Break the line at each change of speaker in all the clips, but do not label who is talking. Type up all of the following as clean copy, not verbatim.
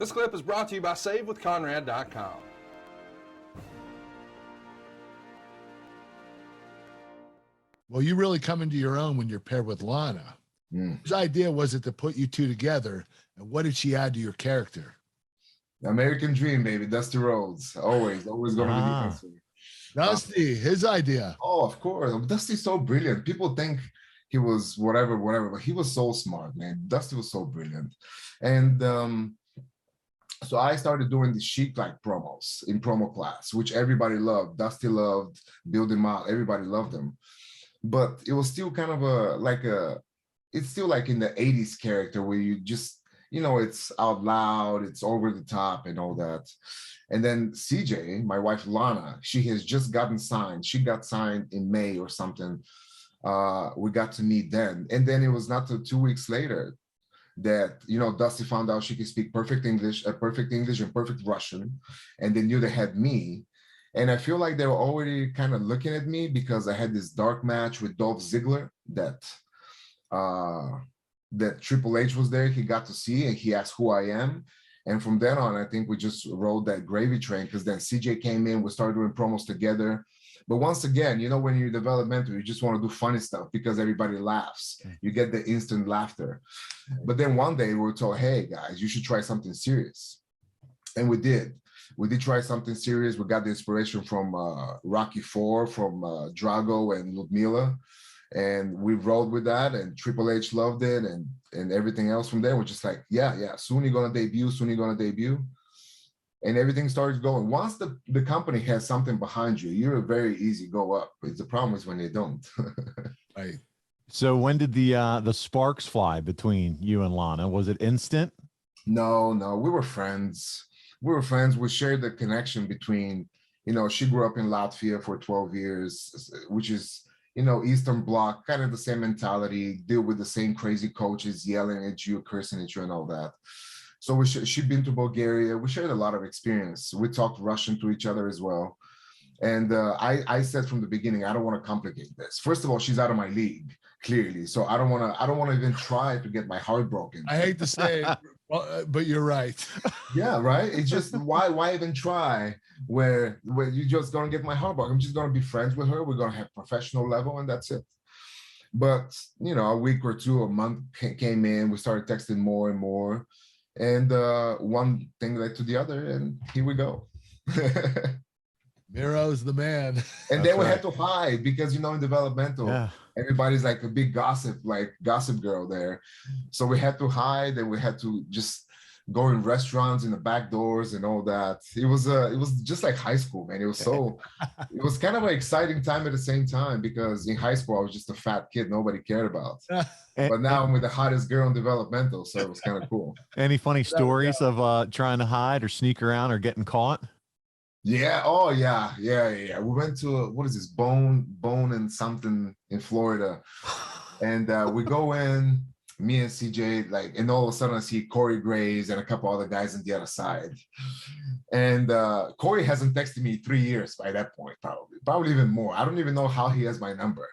This clip is brought to you by SaveWithConrad.com.
Well, you really come into your own when you're paired with Lana. Whose idea was it to put you two together, and what did she add to your character?
American Dream, baby. Dusty Rhodes. Always going to be the answer.
Dusty, his idea.
Oh, of course. Dusty's so brilliant. People think he was whatever, but he was so smart, man. Dusty was so brilliant. And so I started doing the Chic-like promos in promo class, which everybody loved. Dusty loved, build him out. Everybody loved him. But it was still kind of it's still like in the 80s character where you just, it's out loud, it's over the top and all that. And then CJ, my wife Lana, she has just gotten signed. She got signed in May or something. We got to meet then. And then it was not till 2 weeks later that, Dusty found out she could speak perfect English and perfect Russian. And they knew they had me. And I feel like they were already kind of looking at me because I had this dark match with Dolph Ziggler that Triple H was there. He got to see and he asked who I am. And from then on, I think we just rode that gravy train because then CJ came in, we started doing promos together. But once again, when you're developmental, you just want to do funny stuff because everybody laughs. You get the instant laughter. But then one day we were told, hey guys, you should try something serious. And we did. We did try something serious. We got the inspiration from Rocky IV, from Drago and Ludmilla. And we rolled with that, and Triple H loved it, and everything else from there. We're just like, yeah, soon you're gonna debut, and everything starts going. Once the company has something behind you, you're a very easy go up. But the problem is when they don't.
Right.
So when did the sparks fly between you and Lana? Was it instant?
No, we were friends. We shared the connection between, she grew up in Latvia for 12 years, which is, Eastern Bloc, kind of the same mentality, deal with the same crazy coaches yelling at you, cursing at you and all that. So she'd been to Bulgaria. We shared a lot of experience. We talked Russian to each other as well. And I said from the beginning, I don't want to complicate this. First of all, she's out of my league, clearly. So I don't want to even try to get my heart broken.
I hate to say it, but you're right.
Yeah, right. It's just why even try where you're just gonna get my heart broken. I'm just gonna be friends with her. We're gonna have professional level, and that's it. But a week or two, a month came in. We started texting more and more, and one thing led to the other, and here we go.
Miro's the man.
And then we had to hide because, in developmental, everybody's like a big gossip girl there. So we had to hide and we had to just go in restaurants in the back doors and all that. It was just like high school, man. It was kind of an exciting time at the same time because in high school, I was just a fat kid nobody cared about. But now I'm with the hottest girl in developmental. So it was kind of cool.
Any funny stories of trying to hide or sneak around or getting caught?
Yeah. Oh, yeah. We went to what is this Bone and something in Florida, and we go in, me and CJ, and all of a sudden I see Corey Graves and a couple other guys on the other side, and Corey hasn't texted me 3 years by that point, probably even more. I don't even know how he has my number.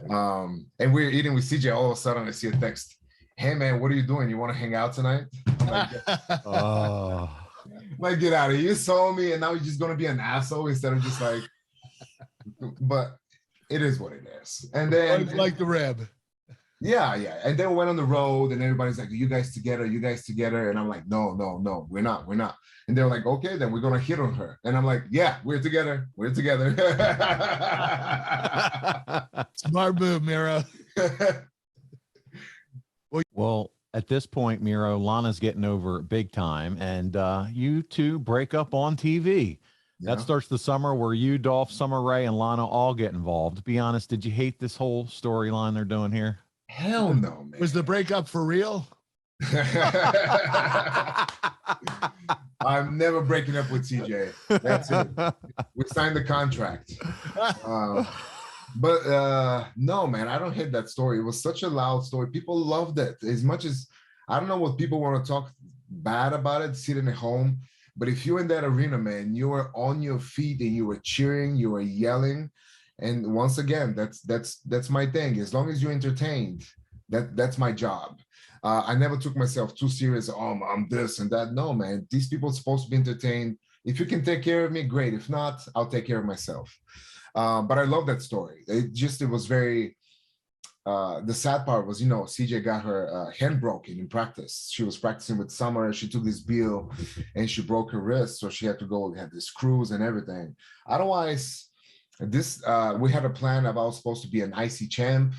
And we're eating with CJ. All of a sudden I see a text. Hey man, what are you doing? You want to hang out tonight?
Oh.
Like, get out of here. You saw me and now you're just going to be an asshole instead of just but it is what it is. And then
like the rib.
Yeah. And then we went on the road and everybody's like, you guys together. And I'm like, no, we're not. And they're like, okay, then we're going to hit on her. And I'm like, yeah, we're together.
Smart move, Miro.
Well, at this point, Miro, Lana's getting over big time, and you two break up on TV. Yeah. That starts the summer where you, Dolph, Summer Rae, and Lana all get involved. Be honest, did you hate this whole storyline they're doing here?
Hell no, man.
Was the breakup for real?
I'm never breaking up with TJ. That's it. We signed the contract. But no, man, I don't hate that story. It was such a loud story. People loved it as much as I don't know what people want to talk bad about it, sitting at home. But if you're in that arena, man, you were on your feet and you were cheering, you were yelling. And once again, that's my thing. As long as you're entertained, that's my job. I never took myself too serious. Oh, I'm this and that. No, man, these people are supposed to be entertained. If you can take care of me, great. If not, I'll take care of myself. But I love that story. It was very, the sad part was, CJ got her hand broken in practice. She was practicing with Summer and she took this bill and she broke her wrist. So she had to go, had the screws and everything. Otherwise, we had a plan of I was supposed to be an IC champ.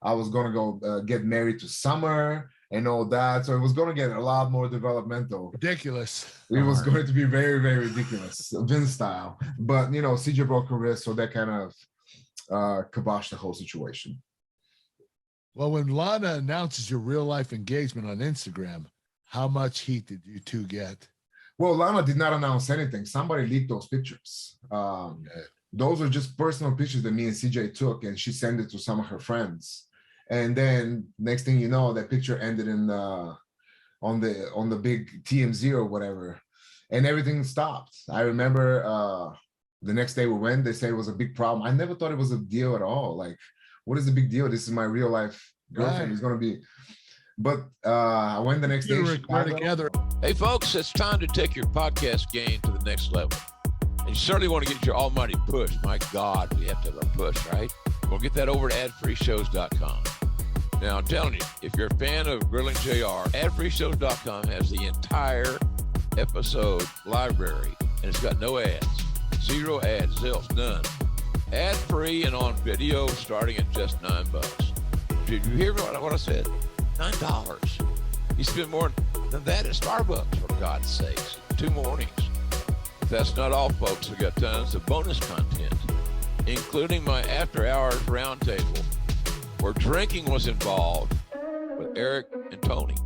I was going to go get married to Summer and all that. So it was going to get a lot more developmental.
Ridiculous.
It was going to be very, very ridiculous, Vince style. But, CJ broke her wrist. So that kind of kiboshed the whole situation.
Well, when Lana announces your real life engagement on Instagram, how much heat did you two get?
Well, Lana did not announce anything. Somebody leaked those pictures. Those are just personal pictures that me and CJ took, and she sent it to some of her friends. And then next thing you know, that picture ended in on the big TMZ or whatever, and everything stopped. I remember the next day we went. They say it was a big problem. I never thought it was a deal at all. Like, what is the big deal? This is my real life girlfriend. It's gonna be. But I went the next day.
We're together.
Hey, folks, it's time to take your podcast game to the next level. And you certainly want to get your almighty push. My God, we have to have a push, right? We'll get that over to adfreeshows.com. Now, I'm telling you, if you're a fan of Grilling JR, adfreeshows.com has the entire episode library, and it's got no ads. 0 ads, zilch, none. Ad-free and on video starting at just $9. Did you hear what I said? $9. You spend more than that at Starbucks, for God's sakes. 2 mornings. That's not all, folks. We got tons of bonus content, including my after-hours roundtable, where drinking was involved with Eric and Tony.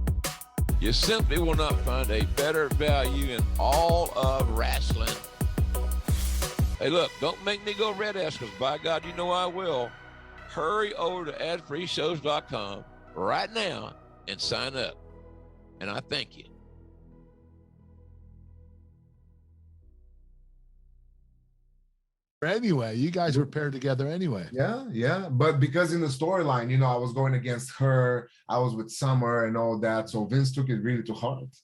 You simply will not find a better value in all of wrestling. Hey, look, don't make me go red ass, because by God, you know I will. Hurry over to adfreeshows.com right now and sign up. And I thank you.
Anyway, you guys were paired together anyway.
Yeah. But because in the storyline, I was going against her. I was with Summer and all that. So Vince took it really to heart.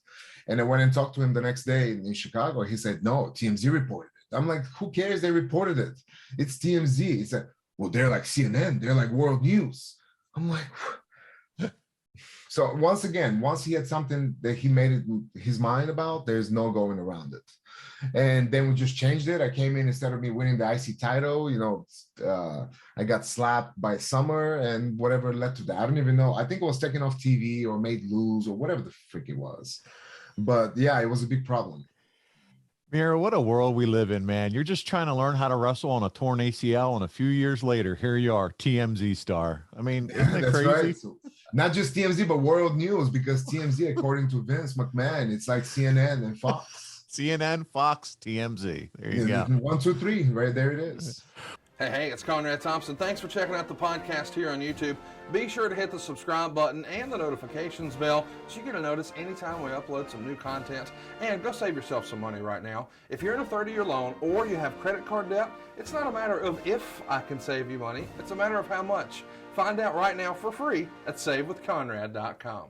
And I went and talked to him the next day in Chicago. He said, no, TMZ reported it. I'm like, who cares? They reported it. It's TMZ. He said, well, they're like CNN. They're like world news. I'm like, so once again, once he had something that he made it his mind about, there's no going around it. And then we just changed it. I came in, instead of me winning the IC title, I got slapped by Summer and whatever led to that. I don't even know. I think it was taken off TV or made lose or whatever the frick it was. But yeah, it was a big problem.
Miro, what a world we live in, man. You're just trying to learn how to wrestle on a torn ACL, and a few years later, here you are, TMZ star. I mean, isn't it crazy?
Right. So, not just TMZ, but world news, because TMZ, according to Vince McMahon, it's like CNN and Fox.
CNN, Fox, TMZ. There you go.
1, 2, 3, right there it is.
Hey, it's Conrad Thompson. Thanks for checking out the podcast here on YouTube. Be sure to hit the subscribe button and the notifications bell so you get a notice anytime we upload some new content. And go save yourself some money right now. If you're in a 30-year loan or you have credit card debt, it's not a matter of if I can save you money. It's a matter of how much. Find out right now for free at savewithconrad.com.